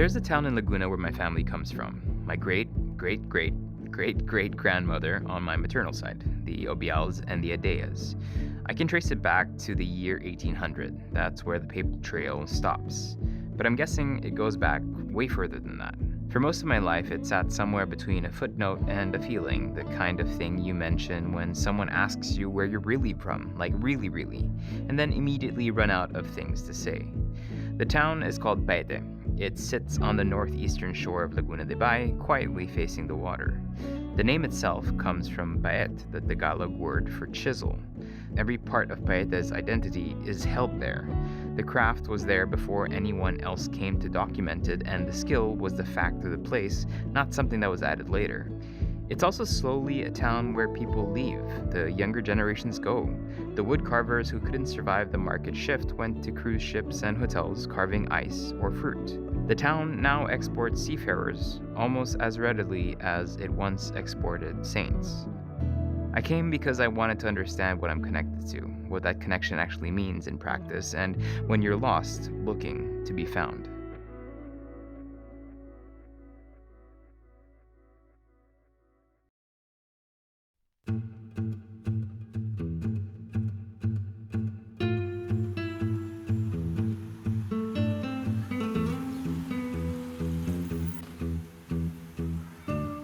There's a town in Laguna where my family comes from. My great-great-great-great-great-grandmother on my maternal side, the Obials and the Adeas. I can trace it back to the year 1800. That's where the paper trail stops. But I'm guessing it goes back way further than that. For most of my life, it sat somewhere between a footnote and a feeling, the kind of thing you mention when someone asks you where you're really from, like really, and then immediately run out of things to say. The town is called Paete. It sits on the northeastern shore of Laguna de Bay, quietly facing the water. The name itself comes from Paete, the Tagalog word for chisel. Every part of Paete's identity is held there. The craft was there before anyone else came to document it, and the skill was the fact of the place, not something that was added later. It's also slowly a town where people leave, the younger generations go. The wood carvers who couldn't survive the market shift went to cruise ships and hotels carving ice or fruit. The town now exports seafarers almost as readily as it once exported saints. I came because I wanted to understand what I'm connected to, what that connection actually means in practice, and when you're lost, looking to be found.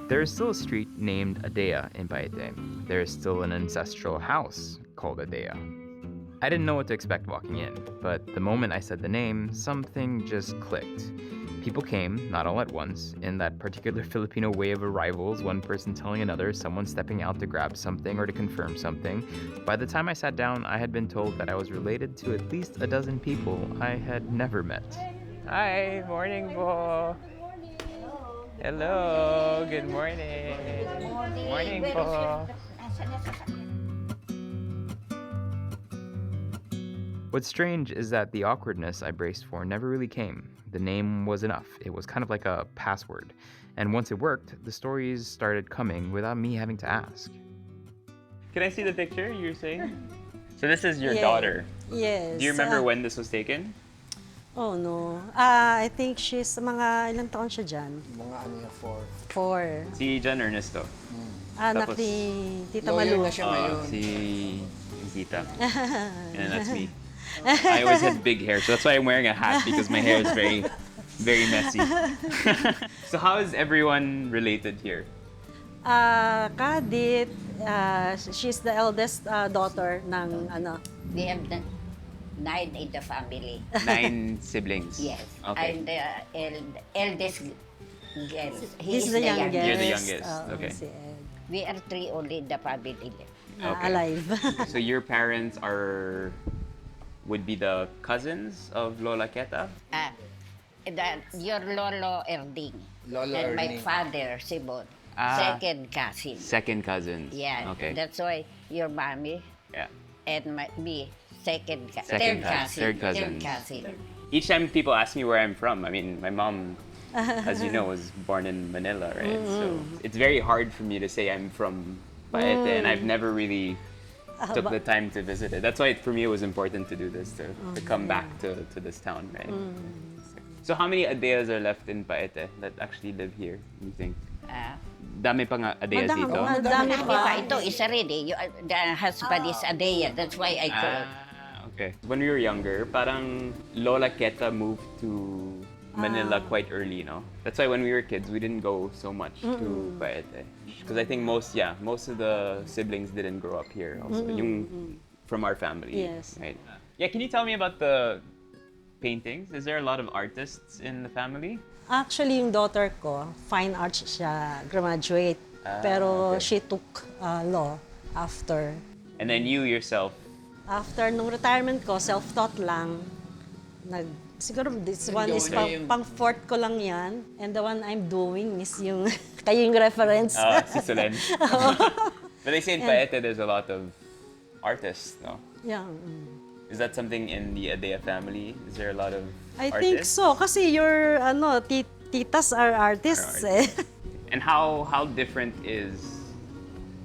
There is still a street named Adea in Paete. There is still an ancestral house called Adea. I didn't know what to expect walking in, but the moment I said the name, something just clicked. People came, not all at once, in that particular Filipino way of arrivals, one person telling another, someone stepping out to grab something or to confirm something. By the time I sat down, I had been told that I was related to at least a dozen people I had never met. Hi, morning po. Hello, good morning. Morning po. What's strange is that the awkwardness I braced for never really came. The name was enough. It was kind of like a password. And once it worked, the stories started coming without me having to ask. Can I see the picture you're saying? So this is your daughter. Yes. Do you remember when this was taken? Oh, no. I think she's mga ilang taon siya dyan? Mga ano niya, 4. 4. Si John Ernesto. Anak Tapos, ni Tita lawyer Malu. na siya ngayon. Si Tita. And that's me. I always had big hair, so that's why I'm wearing a hat, because my hair is very, very messy. So how is everyone related here? Gaddi, she's the eldest daughter ng ano. We have 9 in the family. 9 siblings. Yes. Okay. I'm the eldest girl. He's the youngest. You're the youngest. Okay. Si Ed. We are 3 only in the family. Okay. Alive. So your parents would be the cousins of Lola Keta? Your Lolo Erding. Lolo and my Erding. father, Simon. Second cousin. Second cousins. Yeah. Okay. That's why your mommy Yeah. and me, Second third cousin. third cousins. Third cousin. Each time people ask me where I'm from, I mean, my mom, as you know, was born in Manila, right? So it's very hard for me to say I'm from Paete, and I've never really took the time to visit it. That's why for me it was important to do this, to come back to this town, right? So how many Adeas are left in Paete that actually live here, you think? Dami pa nga Adeas dito? Madami pa. Ito, isa rin eh. The husband is Adea. That's why I call it. Okay. When we were younger, parang Lola Keta moved to Manila quite early, no? That's why when we were kids, we didn't go so much to Paete. Because I think most of the siblings didn't grow up here also. Yung from our family. Yes. Right? Yeah, can you tell me about the paintings? Is there a lot of artists in the family? Actually, yung daughter ko, fine arts siya, graduate. Pero okay. she took law after. And then you yourself? After nung retirement ko, self-taught lang. Siguro this one is pang fourth ko lang yan. And the one I'm doing is yung, kayo yung reference. Si Solen. But they say in Paete there's a lot of artists, no? Yeah. Is that something in the Adea family? Is there a lot of I artists? think so. Kasi your titas are artists. Eh. And how different is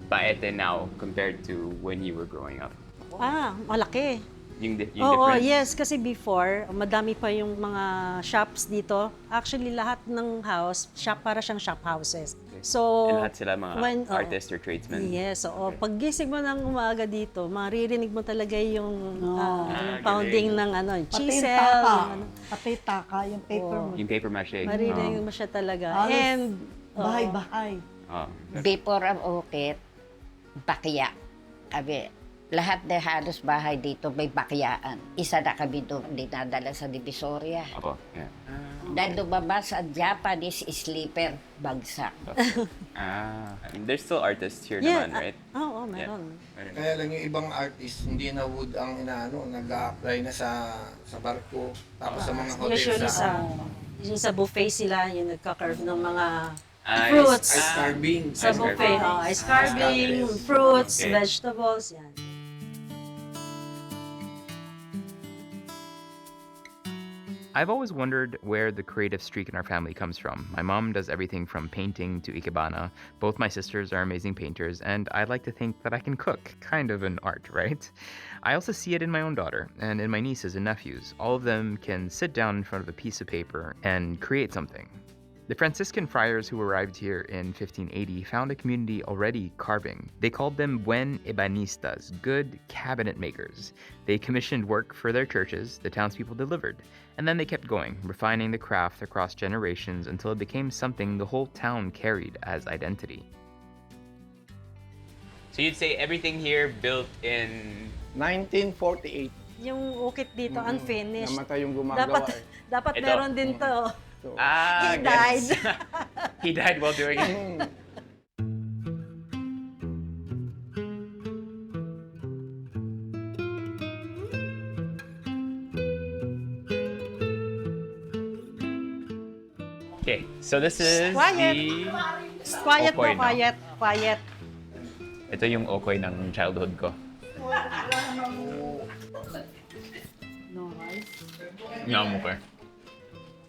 Paete now compared to when you were growing up? Malaki. yung Oo, difference? yes. Kasi before, madami pa yung mga shops dito. Actually, lahat ng house, para siyang shop houses. So, And lahat sila mga artist or tradesmen? Yes, oo. Pag gising mo ng umaga dito, maririnig mo talaga yung pounding galing. ng Pati yung chisel. taka. yung ano. Pati yung taka, yung paper mo. Yung paper mache. Maririnig mo siya talaga. Halos And, bahay-bahay. Before ang ukit, bakya. Kami, lahat na halos bahay dito may bakyaan. Isa na kami doon dinadala sa Divisoria. Opo. Yeah. Dahil lumabas ang Japanese sleeper, bagsak. There's still artists here yeah, naman, right? Oo, meron. Meron. Kaya lang yung ibang artist, hindi na wood ang inaano, nag-a-apply na sa barko, tapos sa mga hotel Usually sa sa buffet sila, yung nagka-carve ng mga Ice- fruits. ice carving. Sa Ice buffet, carving. ice carving, Yes. fruits, Okay. vegetables, yan. I've always wondered where the creative streak in our family comes from. My mom does everything from painting to ikebana. Both my sisters are amazing painters, and I like to think that I can cook. Kind of an art, right? I also see it in my own daughter and in my nieces and nephews. All of them can sit down in front of a piece of paper and create something. The Franciscan friars who arrived here in 1580 found a community already carving. They called them buen ebanistas, good cabinet makers. They commissioned work for their churches, the townspeople delivered. And then they kept going, refining the craft across generations until it became something the whole town carried as identity. So you'd say everything here built in 1948. Yung ukit dito, unfinished. Namatay yung gumagawa Dapat Ito. meron din to. He gets- died. He died while doing it. Okay, so this is Quiet. Quiet Okoy, mo, no? quiet, quiet. Ito yung okoy ng childhood ko. No rice. Yung okoy.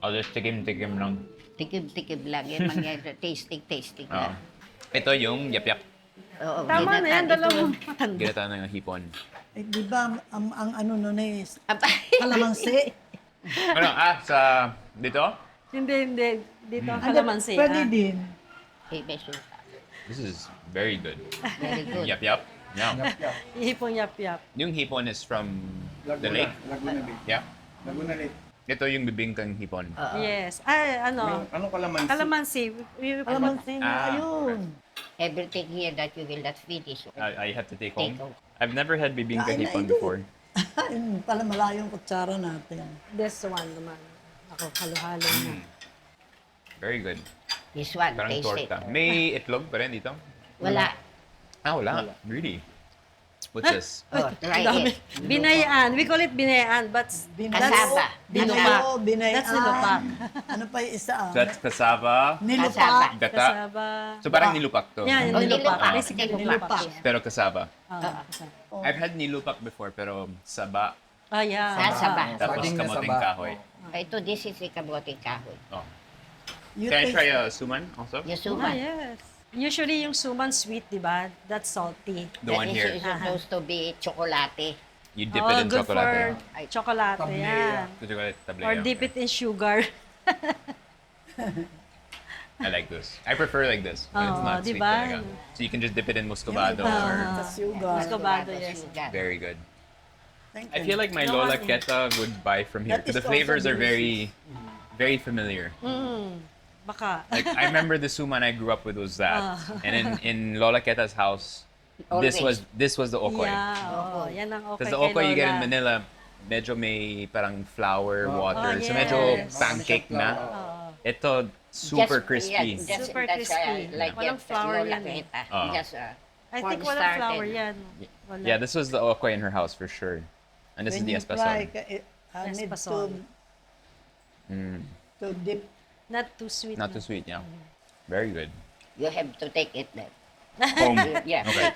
I'll just tikim-tikim lang. Tikim-tikim lang yan, mga tasting Oo. lang. Ito yung yap-yap. Oo, Tama na yan, ginatan ito. dalawang matanda. Ginata ng hipon. Eh, di ba, ang ano nun eh, Abay. kalamansi? Ano, sa dito? Hindi. Dito ang Hindi, kalamansi. Pwede din. Eh, may suka. This is very good. Very good. Yap-yap. Yum. Ihipon yap-yap. Yung hipon is from the lake? Laguna Bay. Yeah. Laguna Lake. Ito yung bibingkang hipon. Yes. Ay, Anong kalamansi? Kalamansi. Kalamansi na, Ah, ayun. Everything here that you will not finish. I have to take Take home. home. I've never had bibingka Kain na hipon ito. before. Ayun pala malayong kutsara natin. This one naman. Ako, halo-halo na. Very good. This one, Parang taste it. torta. May itlog pa rin dito? Wala. Wala. Really? What's this? Oh, try Dami. it. Binayaan. We call it binayaan, but Kasaba. Nilupak. Ano, binay. That's nilupak. Ano pa yung isa? That's cassava, Nilupak. gata. Kasaba. So parang nilupak to. Yan, Oh, nilupak. nilupak. Basically, Nilupak. nilupak. Pero cassava. Kasaba. I've had nilupak before, pero saba. Ah, yeah. Sasaba. Tapos Saging na kamoting saba. kahoy. Ito, this is a kamoting kahoy. Oh. You Can I taste- try a suman also? Yung Ah, suman. yes. Usually, yung suman sweet, di ba? That's salty. The one here. Is supposed to be chocolate. You dip it in good chocolate. for chocolate. Yan. The chocolate tablea. Or dip it in sugar. I like this. I prefer like this. When it's Oo, not sweet diba? talaga. So you can just dip it in muscovado or... Sa sugar. Muscovado, yes. Sugar. Very good. Thank I you. feel like my No, Lola ano? Keta would buy from here That because is the flavors also are very, very familiar. Baka. Like I remember the suman I grew up with was that, and in Lola Keta's house, this Always. was the okoy. Yeah, oo. Yan ang okay Because the kay okoy you get in Lola. Manila, medyo may parang flour, water, so medyo yes. pancake na. Ito super crispy. Super that's, crispy. like Walang that, flour Lola yan eh. Queta. Oo. Just, I think corn walang flour started. yan. Wala. Yeah, this was the okoy in her house for sure, and this When is you the try, espasol. I need Espasol. to dip. Not too sweet. Not na. too sweet, yeah. Very good. you have to take it then. Home. Yeah. Okay.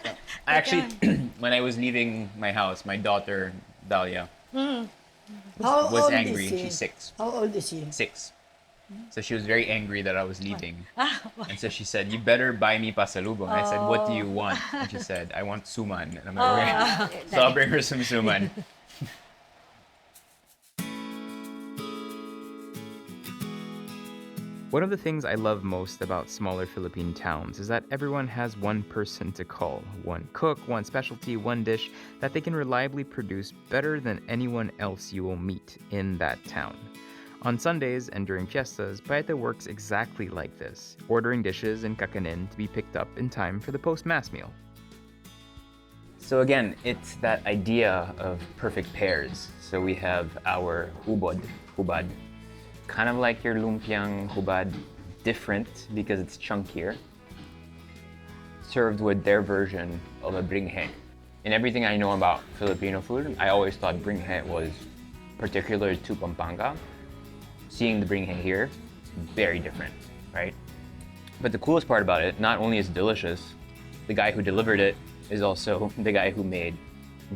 Actually, when I was leaving my house, my daughter Dahlia How was old angry. is she? She's 6. How old is she? 6. So she was very angry that I was leaving. Ah, And so she said, "You better buy me pasalubong." And I said, "What do you want?" And she said, "I want suman." And I'm like, "Okay." So I'll bring her some suman. One of the things I love most about smaller Philippine towns is that everyone has one person to call, one cook, one specialty, one dish that they can reliably produce better than anyone else you will meet in that town. On Sundays and during fiestas, Paete works exactly like this, ordering dishes in kakanin to be picked up in time for the post-mass meal. So again, it's that idea of perfect pairs. So we have our hubad, kind of like your lumpiang hubad, different because it's chunkier, served with their version of a bringhe. In everything I know about Filipino food, I always thought bringhe was particular to Pampanga. Seeing the bringhe here, very different, right? But the coolest part about it, not only is it delicious, the guy who delivered it is also the guy who made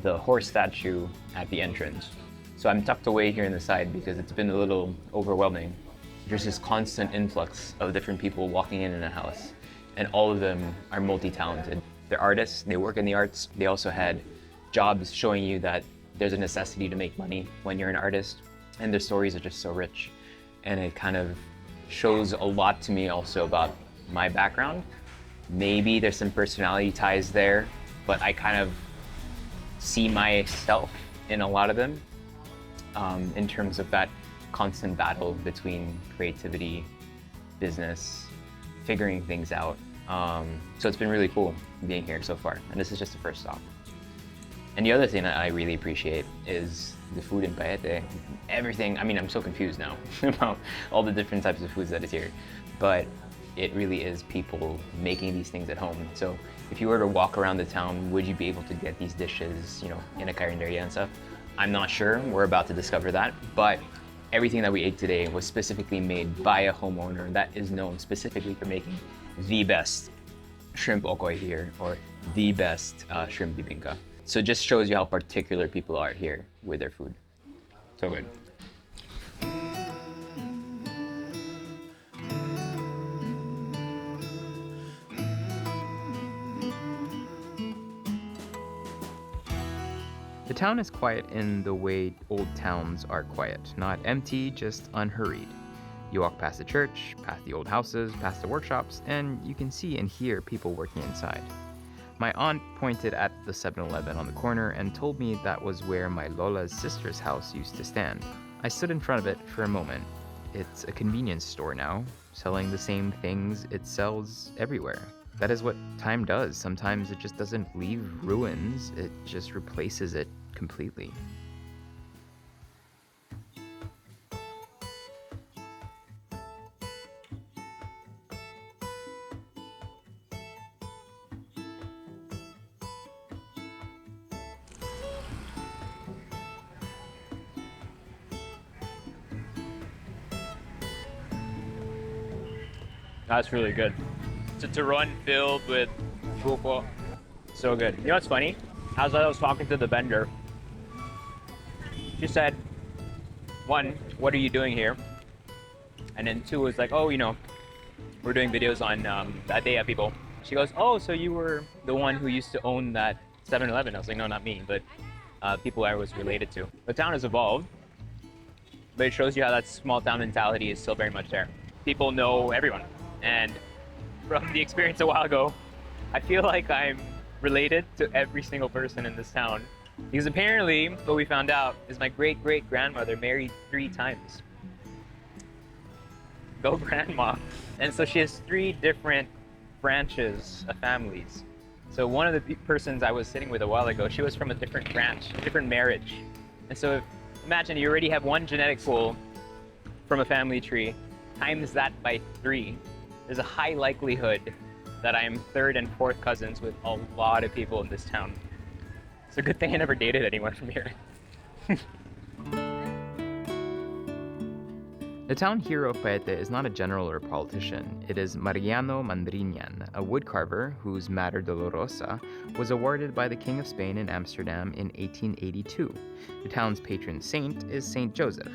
the horse statue at the entrance. So I'm tucked away here in the side because it's been a little overwhelming. There's this constant influx of different people walking in a house, and all of them are multi-talented. They're artists, they work in the arts. They also had jobs showing you that there's a necessity to make money when you're an artist, and their stories are just so rich. And it kind of shows a lot to me also about my background. Maybe there's some personality ties there, but I kind of see myself in a lot of them in terms of that constant battle between creativity, business, figuring things out. So it's been really cool being here so far, and this is just the first stop. And the other thing that I really appreciate is the food in Paete. Everything, I mean, I'm so confused now about all the different types of foods that is here, but it really is people making these things at home. So if you were to walk around the town, would you be able to get these dishes, in a carinderia and stuff? I'm not sure, we're about to discover that, but everything that we ate today was specifically made by a homeowner that is known specifically for making the best shrimp okoy here, or the best shrimp bibingka. So it just shows you how particular people are here with their food. So good. The town is quiet in the way old towns are quiet. Not empty, just unhurried. You walk past the church, past the old houses, past the workshops, and you can see and hear people working inside. My aunt pointed at the 7-Eleven on the corner and told me that was where my Lola's sister's house used to stand. I stood in front of it for a moment. It's a convenience store now, selling the same things it sells everywhere. That is what time does. Sometimes it just doesn't leave ruins, it just replaces it completely. That's really good. It's a turon filled with buko. So good. You know what's funny? As I was talking to the vendor, she said, one, what are you doing here? And then two was like, oh, we're doing videos on the Adea people. She goes, oh, so you were the one who used to own that 7-Eleven. I was like, no, not me, but people I was related to. The town has evolved, but it shows you how that small town mentality is still very much there. People know everyone. And from the experience a while ago, I feel like I'm related to every single person in this town. Because apparently, what we found out is my great-great-grandmother married 3 times. Go grandma. And so she has 3 different branches of families. So one of the persons I was sitting with a while ago, she was from a different branch, a different marriage. And so imagine you already have 1 genetic pool from a family tree, times that by 3. There's a high likelihood that I am 3rd and 4th cousins with a lot of people in this town. It's a good thing I never dated anyone from here. The town hero of Paete is not a general or a politician. It is Mariano Mandriñan, a woodcarver whose Mater Dolorosa was awarded by the King of Spain in Amsterdam in 1882. The town's patron saint is Saint Joseph.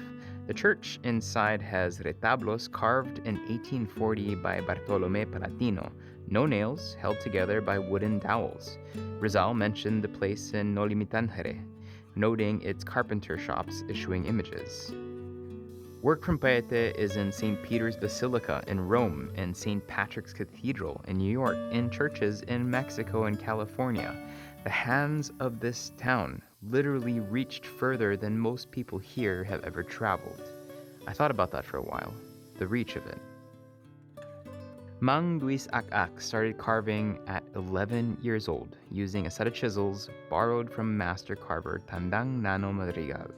The church inside has retablos carved in 1840 by Bartolomé Palatino, no nails, held together by wooden dowels. Rizal mentioned the place in Nolimitangere, noting its carpenter shops issuing images. Work from Paete is in St. Peter's Basilica in Rome and St. Patrick's Cathedral in New York, in churches in Mexico and California. The hands of this town literally reached further than most people here have ever traveled. I thought about that for a while, the reach of it. Mang Luis Ak started carving at 11 years old, using a set of chisels borrowed from master carver Tandang Nano Madrigal.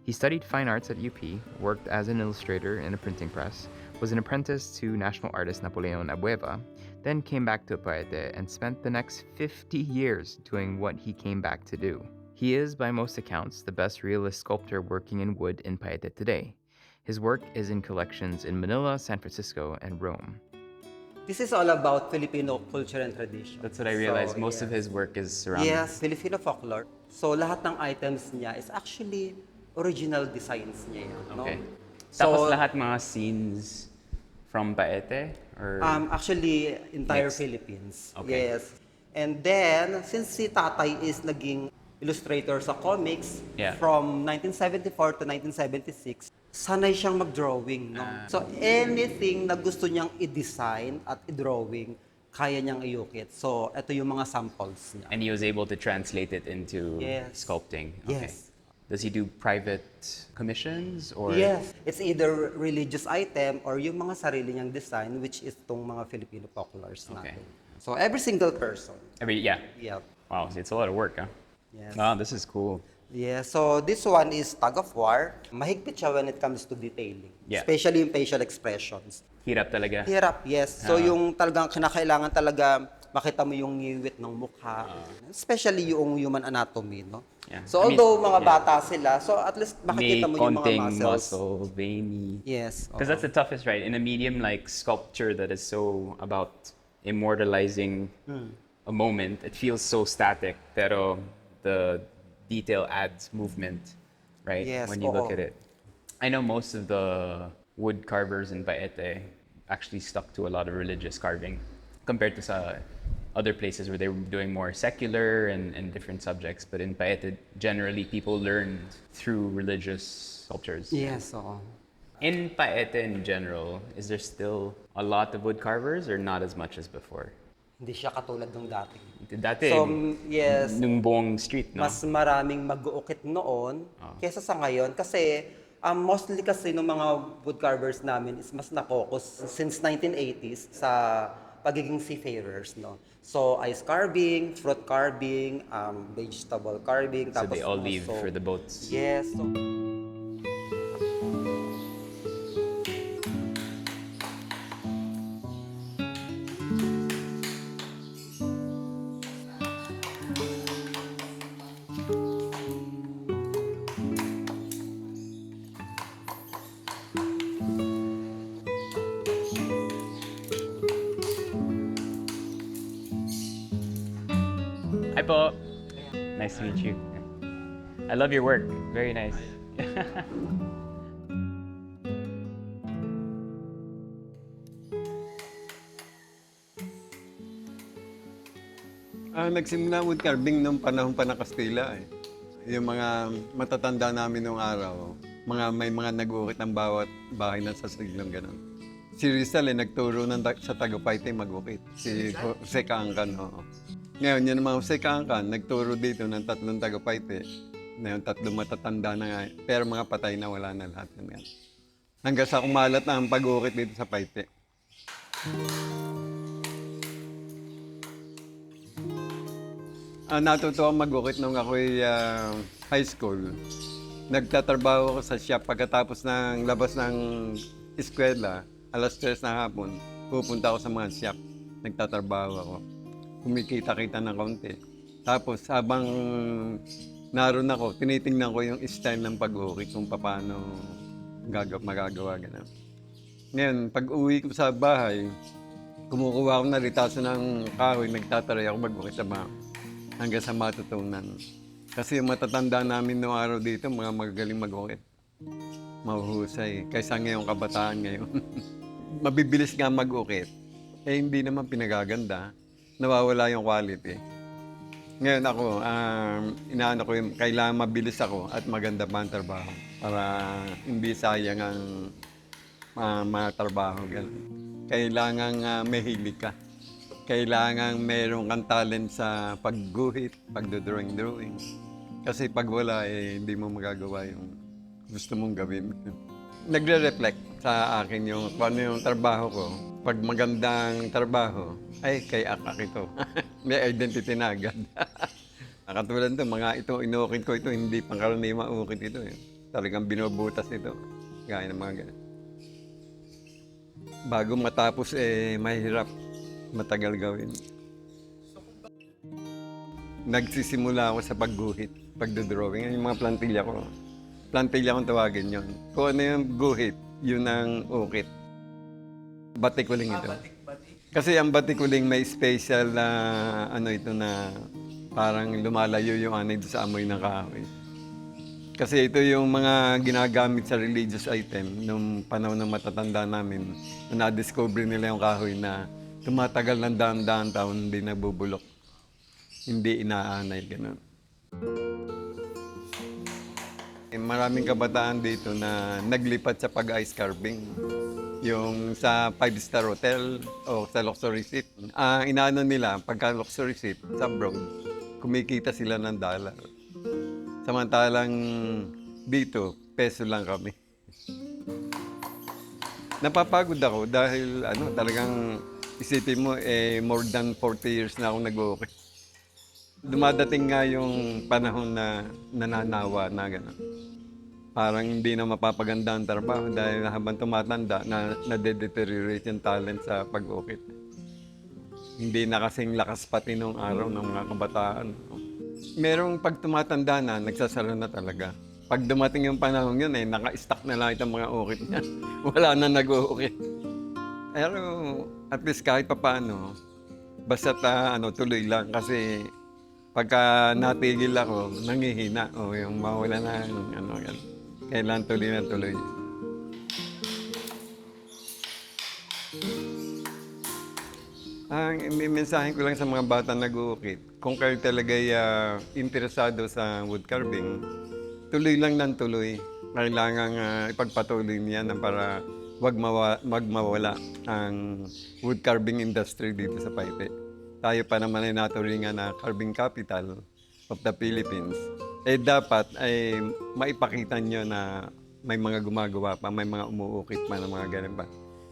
He studied fine arts at UP, worked as an illustrator in a printing press, was an apprentice to national artist Napoleon Abueva, then came back to Paete and spent the next 50 years doing what he came back to do. He is, by most accounts, the best realist sculptor working in wood in Paete today. His work is in collections in Manila, San Francisco, and Rome. This is all about Filipino culture and tradition. That's what I realized. Most of his work is surrounded. Yes, Filipino folklore. So lahat ng items niya is actually original designs niya yan, no? Okay. So, Tapos lahat mga scenes from Paete? Or actually, entire Mixed. Philippines. Okay. Yes. And then, since si tatay is naging illustrator sa comics Yeah. from 1974 to 1976, sanay siyang mag-drawing, no? So, anything na gusto niyang i-design at i-drawing, kaya niyang iukit. So, ito yung mga samples niya. and he was able to translate it into Yes. sculpting. Okay. Yes. Does he do private commissions or? Yes, it's either religious item or yung mga sarili niyang design, which is itong mga Filipino folklores Okay. natin. So every single person. Yeah. Yeah. Wow, it's a lot of work, huh? Yes. Wow, this is cool. Yeah, so this one is tug of war. Mahigpit siya when it comes to detailing. Yeah. Especially yung facial expressions. Hirap talaga. Hirap, yes. So Ah. yung talagang kinakailangan talaga makita mo yung ngiwit ng mukha. Especially yung human anatomy, no? Yeah. So I mean, although mga yeah. bata sila, so at least May makikita mo yung mga konting muscles. muscle, veiny. Yes. Because that's the toughest, right? In a medium like sculpture that is so about immortalizing a moment, it feels so static. Pero the detail adds movement, right? Yes, When you look oo. at it. I know most of the wood carvers in Paete actually stuck to a lot of religious carving compared to sa other places where they were doing more secular and different subjects. But in Paete, generally people learned through religious sculptures. Yes, oo. In Paete in general, is there still a lot of wood carvers or not as much as before? Hindi siya katulad ng dati. Dati, So, yes, nung buong street, no? mas maraming mag-uukit noon kesa sa ngayon. Kasi mostly kasi ng mga wood carvers namin is mas na-focus since 1980s sa pagiging seafarers, no? So, ice carving, fruit carving, vegetable carving. So they all leave also- for the boats. Yes. So, Hi po. Nice to meet you. I love your work. Very nice. Nagsimula wood carving nung panahon pa ng Kastila eh. Yung mga matatanda namin nung araw, may mga nag-uukit ng bawat bahay ng sasaglong gano'n. Si Rizal nagturo sa Paete mag-ukit. Si Jose Kaangkan, oo. Ngayon, yun mga Jose Kaangkan, nagturo dito ng 3 Paete. Ngayon, 3 matatanda na nga. Pero mga patay na, wala na lahat. Yan. Hanggang sa kumalat na ang pag-uukit dito sa Paete. Natuto ako mag-ukit nung ako'y high school. Nagtatrabaho ako sa shop pagkatapos ng labas ng eskwela, alas 3 na hapon, pupunta ako sa mga shop. Nagtatrabaho ako. Kumikita-kita ng konti. Tapos habang naroon ako, tinitingnan ko yung style ng pag-ukit kung paano magagawa gano'n. Ngayon, pag uwi ko sa bahay, kumukuha ako na ritaso ng kahoy, nagtataray ako mag-ukit sa bahay. Hanggang sa matutunan. Kasi yung matatanda namin noong araw dito, mga magagaling mag-ukit. Mahuhusay. Kaysa ngayong kabataan ngayon. Mabibilis nga mag-ukit. Eh hindi naman pinagaganda. Nawawala yung quality. Ngayon ako, inaano ko yung kailangan mabilis ako at maganda pa ang trabaho. para hindi sayang ang mga trabaho. Ganun. Kailangan may hilig ka. Kailangan meron kang talent sa pagguhit, pagdodrawing-drawing. Kasi pag wala, hindi mo magagawa yung gusto mong gawin. Nagre-reflect sa akin yung kung ano yung trabaho ko. Pag magandang trabaho, ay kay Akak ito. May identity na agad. Katulad ito, mga ito, inukit ko ito, hindi pangkaraniwang ukit ito. Talagang binubutas ito. Gaya ng mga ganyan. Bago matapos, mahirap. Matagal gawin. Nagsisimula ako sa pagguhit, pagdodrawing. Yung mga plantilla ko. Plantilla kung tawagin yon. Kung ano yung guhit, yun ang ukit. Batikuling ito. Kasi ang batikuling may special na ito na parang lumalayo yung anay sa amoy ng kahoy. Kasi ito yung mga ginagamit sa religious item nung panahon ng matatanda namin. Na na-discover nila yung kahoy na tumatagal ng daan-daan taon, hindi nabubulok. Hindi inaanay, gano'n. Maraming kabataan dito na naglipat sa pag-ice carving. Yung sa 5-star hotel o sa luxury seat. Inaano nila, pagka luxury seat, sa abroad, kumikita sila ng dollar. Samantalang dito, peso lang kami. Napapagod ako dahil talagang isipin mo, more than 40 years na akong nag-uukit. Dumadating nga yung panahon na nananawa na gano'n. Parang hindi na mapapaganda ang trabaho dahil habang tumatanda, nade-deteriorate yung talent sa pag-ukit. Hindi na kasing lakas pati nung araw ng mga kabataan. Merong pag tumatanda na, nagsasara na talaga. Pag dumating yung panahon yun, naka-stack na lang itong mga ukit niya. Wala na nag-uukit. Pero at least kahit papaano, basta tuloy lang kasi pagka natigil ako, nangihina o yung mawala na yan. Kailangan tuloy na tuloy. Ang mensahe ko lang sa mga bata nag-uukit, kung kayo talaga interesado sa wood carving, tuloy lang ng tuloy. Kailangan ipagpatuloy niya para wag mawala ang wood carving industry dito sa Paete. Tayo pa naman ay naturingan na carving capital of the Philippines. Dapat ay maipakita nyo na may mga gumagawa pa, may mga umuukit pa ng mga ganun pa.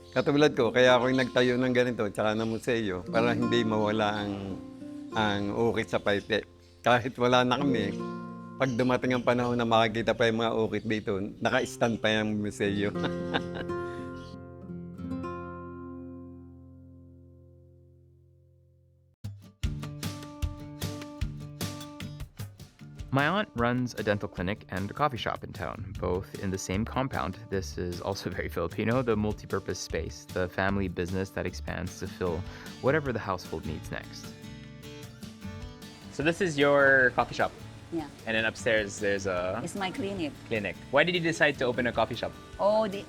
Katulad ko, kaya ako yung nagtayo ng ganito, tsaka ng museo, para hindi mawala ang ukit sa Paete. Kahit wala na kami, pag dumating ang panahon na makikita pa yung mga ukit dito, naka-stand pa yung museo. My aunt runs a dental clinic and a coffee shop in town, both in the same compound. This is also very Filipino, the multipurpose space, the family business that expands to fill whatever the household needs next. So this is your coffee shop, Yeah. and then upstairs there's a It's my clinic. clinic. Why did you decide to open a coffee shop?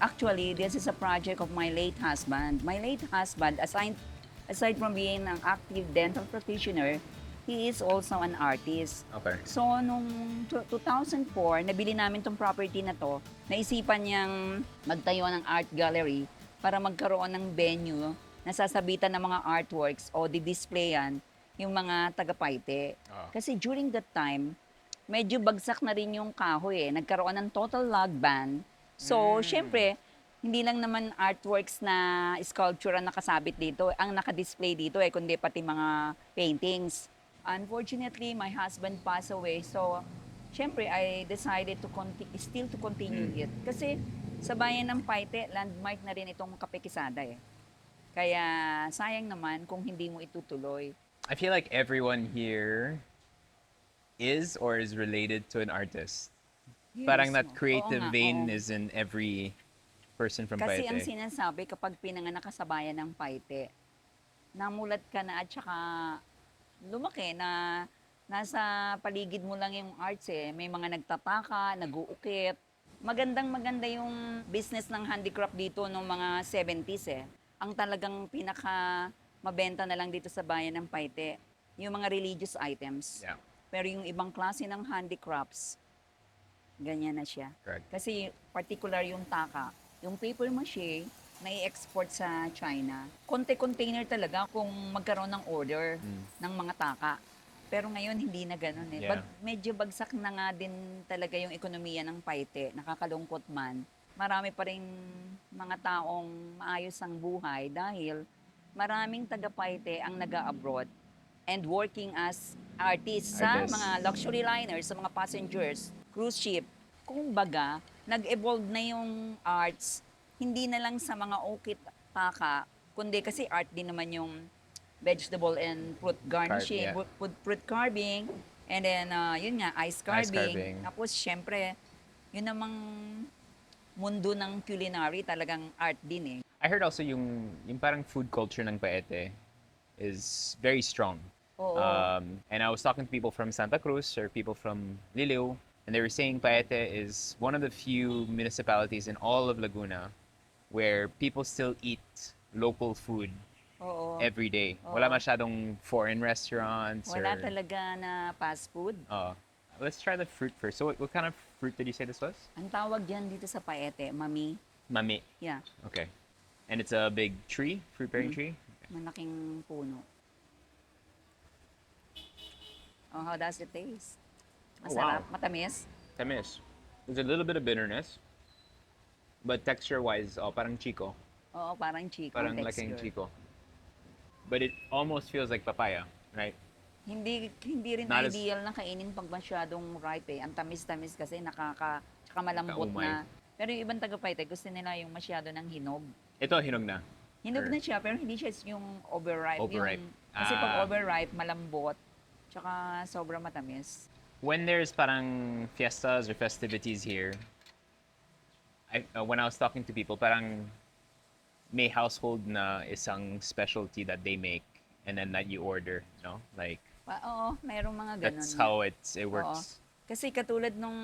Actually, this is a project of my late husband. My late husband, aside from being an active dental practitioner, he is also an artist. Okay. So, nung 2004, nabili namin tong property na to, naisipan niyang magtayo ng art gallery para magkaroon ng venue na sasabitan ng mga artworks o di-displayan yung mga taga-Paete. Kasi during that time, medyo bagsak na rin yung kahoy Nagkaroon ng total log ban. So, syempre, hindi lang naman artworks na sculpture ang nakasabit dito, ang nakadisplay dito kundi pati mga paintings. Unfortunately, my husband passed away. So, syempre, I decided to continue it. Kasi sa bayan ng Paete, landmark na rin itong Kapekisada Kaya sayang naman kung hindi mo itutuloy. I feel like everyone here is or is related to an artist. Yes, Parang that oo creative nga, vein oo. is in every person from Kasi ang Paete. sinasabi kapag pinanganak ka sa bayan ng Paete, namulat ka na at saka lumaki na nasa paligid mo lang yung arts May mga nagtataka, nag-uukit. Maganda yung business ng handicraft dito noong mga 70s Ang talagang pinaka mabenta na lang dito sa bayan ng Paete, yung mga religious items. Yeah. Pero yung ibang klase ng handicrafts, Ganyan na siya. Correct. Kasi particular yung taka. Yung paper mache, na-export sa China. Konti-container talaga kung magkaroon ng order ng mga taka. Pero ngayon, hindi na ganun eh. Yeah. Medyo bagsak na nga din talaga yung ekonomiya ng Paete. Nakakalungkot man. Marami pa rin mga taong maayos ang buhay dahil maraming taga-Paete ang nag-abroad and working as artists sa Artists. mga luxury liners, sa mga passengers, cruise ship. Kumbaga, nag-evolve na yung arts, hindi na lang sa mga ukit taka, kundi kasi art din naman yung vegetable and fruit garnishing, yeah. fruit carving, and then, yun nga, ice carving. carving. Tapos, syempre, yun namang mundo ng culinary, talagang art din eh. I heard also yung parang food culture ng Paete is very strong. Oo. And I was talking to people from Santa Cruz or people from Liliw, and they were saying Paete is one of the few municipalities in all of Laguna where people still eat local food Oo. every day. Oo. Wala masyadong foreign restaurants. Wala or, talaga na fast food. Let's try the fruit first. So what kind of fruit did you say this was? Ang tawag dyan dito sa Paete, mami. Mami. Yeah, Okay. And it's a big tree, fruit-bearing tree? malaking puno. Oh, how does it taste? Oh, Masarap, wow. matamis. Tamis. There's a little bit of bitterness. But texture-wise, parang chico. Oo, parang chico Parang texture. laking chico. But it almost feels like papaya, right? Hindi rin Not as- ideal na kainin pag masyadong ripe eh. Ang tamis-tamis kasi tsaka malambot Nakaumay. na. Pero yung ibang taga-Paete, gusto nila yung masyado ng hinog. Ito, hinog na. Hinog Or- na siya, pero hindi siya yung overripe. Overripe. Kasi pag Ah. overripe, malambot. Tsaka sobrang matamis. When there's parang fiestas or festivities here, when I was talking to people, parang may household na isang specialty that they make and then that you order, no? Like, Oo, mayroong mga ganun. that's how it Oo. works Kasi katulad nung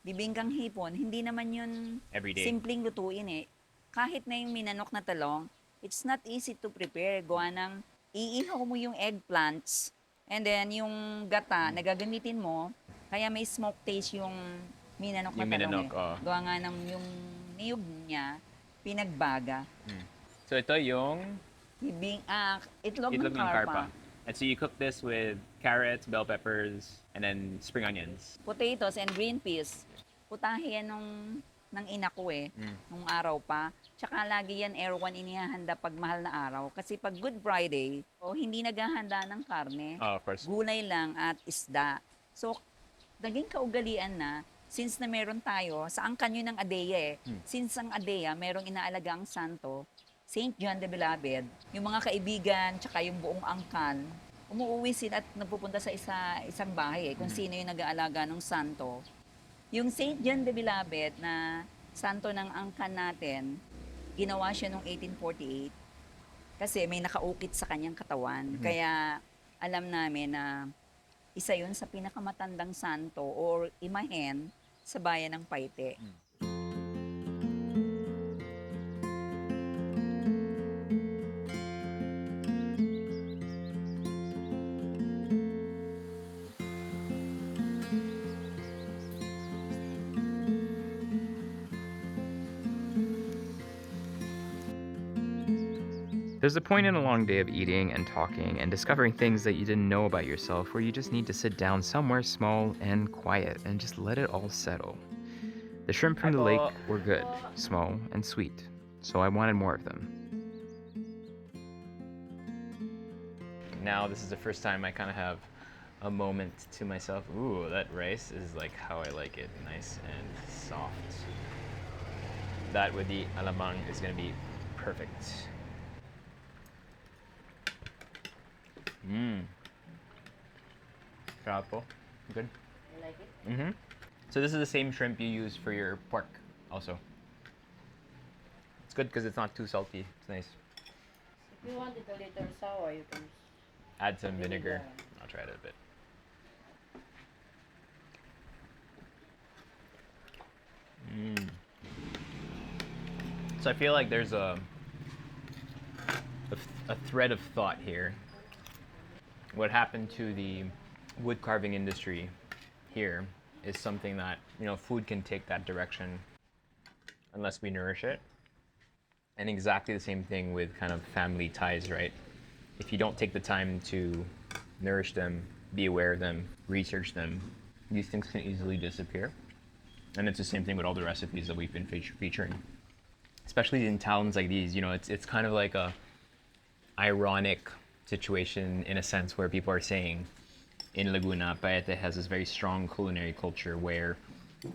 bibingkang hipon, hindi naman yun every day. simpleng lutuin eh. Kahit na yung minanok na talong, it's not easy to prepare. Gawa ng iihaw mo yung eggplants and then yung gata na gagamitin mo, kaya may smoke taste yung minanok na Yung talong minanok, eh. oo. Gawa nga ng yung niyog niya, pinagbaga. So ito yung Itlog itlog ng ng karpa. karpa. And so you cook this with carrots, bell peppers, and then spring onions. Potatoes and green peas. Putahe yan ng ina ko eh, nung araw pa. Tsaka lagi yan Erwan inihahanda pag mahal na araw. Kasi pag Good Friday, hindi naghahanda ng karne. Oh, of course. Gulay lang at isda. So, naging kaugalian na, since na meron tayo, sa angkan yun ng Adeya eh. Since ang Adeya, merong inaalagang santo, Saint John the Beloved, yung mga kaibigan, tsaka yung buong angkan, umuwi sila at napupunta sa isang bahay eh, kung sino yung nag-aalaga ng santo. Yung Saint John the Beloved na santo ng angkan natin, ginawa siya noong 1848 kasi may nakaukit sa kanyang katawan. Kaya alam namin na isa yun sa pinakamatandang santo or imahen sa bayan ng Paete. There's a point in a long day of eating and talking and discovering things that you didn't know about yourself where you just need to sit down somewhere small and quiet and just let it all settle. The shrimp from the lake were good, small, and sweet, so I wanted more of them. Now this is the first time I kind of have a moment to myself. Ooh, that rice is like how I like it, nice and soft. That with the alamang is gonna be perfect. Sarap po. Good. You like it? Mm-hmm. So this is the same shrimp you use for your pork also. It's good because it's not too salty. It's nice. If you want it a little sour, you can Add some vinegar. Vinegar. I'll try it a bit. So I feel like there's a thread of thought here. What happened to the wood carving industry here is something that, you know, food can take that direction unless we nourish it. And exactly the same thing with kind of family ties, right? If you don't take the time to nourish them, be aware of them, research them, these things can easily disappear. And it's the same thing with all the recipes that we've been featuring. Especially in towns like these, you know, it's kind of like a ironic situation in a sense where people are saying in Laguna, Paete has this very strong culinary culture where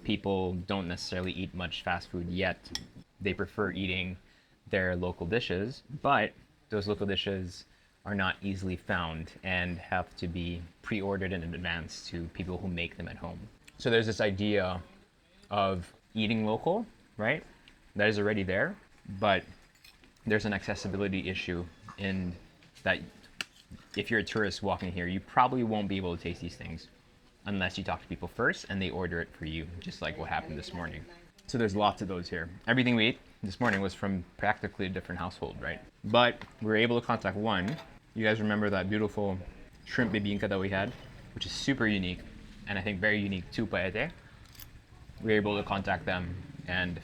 people don't necessarily eat much fast food yet. They prefer eating their local dishes, but those local dishes are not easily found and have to be pre-ordered in advance to people who make them at home. So there's this idea of eating local, right? That is already there, but there's an accessibility issue in that if you're a tourist walking here, you probably won't be able to taste these things unless you talk to people first and they order it for you, just like what happened this morning. So there's lots of those here. Everything we ate this morning was from practically a different household, right? But we were able to contact one. You guys remember that beautiful shrimp bibingkang that we had, which is super unique, and I think very unique to Paete. We were able to contact them, and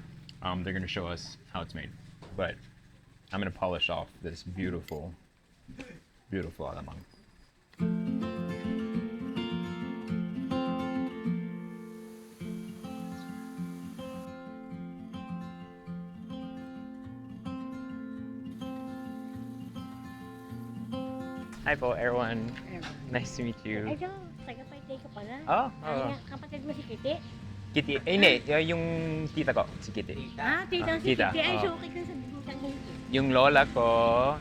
they're gonna show us how it's made. But I'm gonna polish off this beautiful, beautiful alamang. Hi po, Erwan. Nice to meet you. Ay, taga-Paete ka pala. Oh, Ay, kapatid mo si Kitty? Kitty. Eh, hindi. Yung tita ko, si Kitty. Tita si tita, Kitty. Ay, oo. so okay ka sa bibingkang Kitty. Yung lola ko,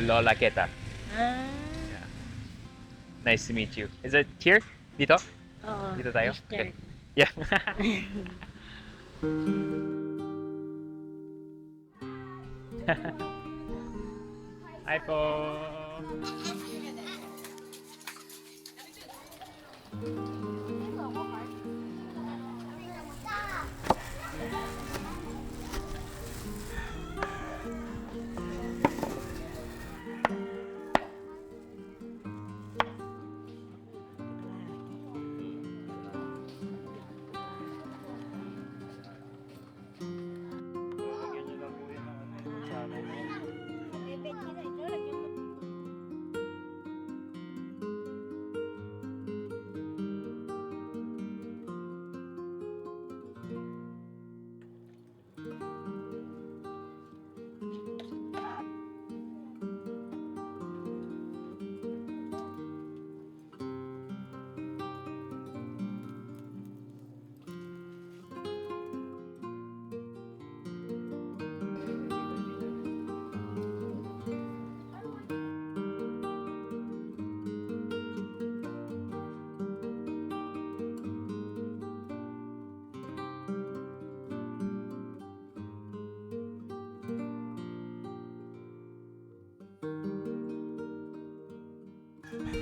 Lola Keta. Ah. Yeah. Nice to meet you. Is it here? Dito? Oo. Dito tayo? Mister. Okay. Yeah. Hi po.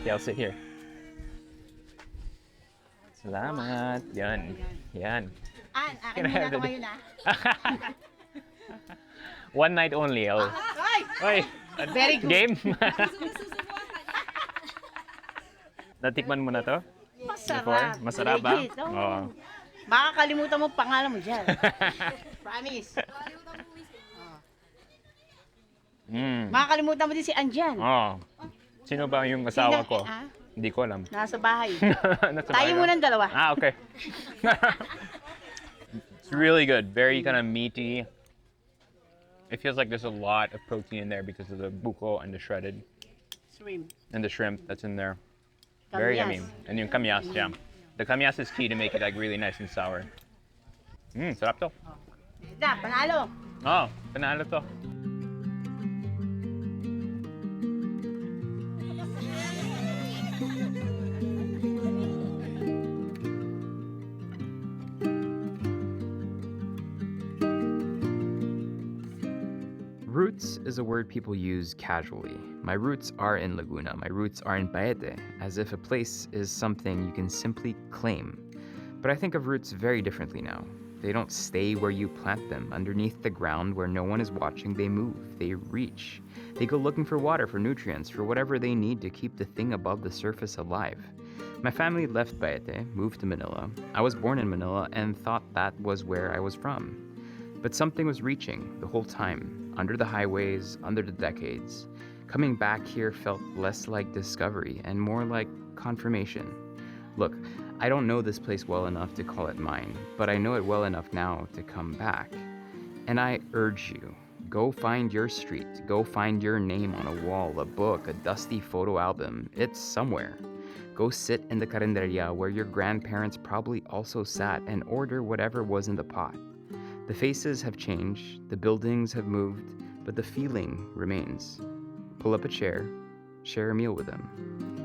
Okay, I'll sit here. Salamat. Yan. Yan. Akin muna ako ngayon One night only. Oy! Very good. Game? Natikman mo na to? Before? Masarap. Masarap ba? Legit, oo. Oo. Baka kalimutan mo pangalan mo dyan. Promise. Makakalimutan mo din si Anjan. Oh. Sino ba yung asawa ko? Ah? Hindi ko alam. Nasa bahay. Nasa Tayo bahay muna lang. ng dalawa. Ah, okay. It's really good. Very kind of meaty. It feels like there's a lot of protein in there because of the buko and the shredded Shrimp. and the shrimp that's in there. Very yummy. Kamyas. And yung kamyas, yeah. The kamyas is key to make it like really nice and sour. Sarap to. Panalo. Oh, panalo to. Roots is a word people use casually. My roots are in Laguna. My roots are in Paete, as if a place is something you can simply claim. But I think of roots very differently now. They don't stay where you plant them. Underneath the ground where no one is watching, they move, they reach. They go looking for water, for nutrients, for whatever they need to keep the thing above the surface alive. My family left Paete, moved to Manila. I was born in Manila and thought that was where I was from. But something was reaching the whole time, under the highways, under the decades. Coming back here felt less like discovery and more like confirmation. Look, I don't know this place well enough to call it mine, but I know it well enough now to come back. And I urge you, go find your street, go find your name on a wall, a book, a dusty photo album. It's somewhere. Go sit in the carinderia where your grandparents probably also sat and order whatever was in the pot. The faces have changed, the buildings have moved, but the feeling remains. Pull up a chair, share a meal with them.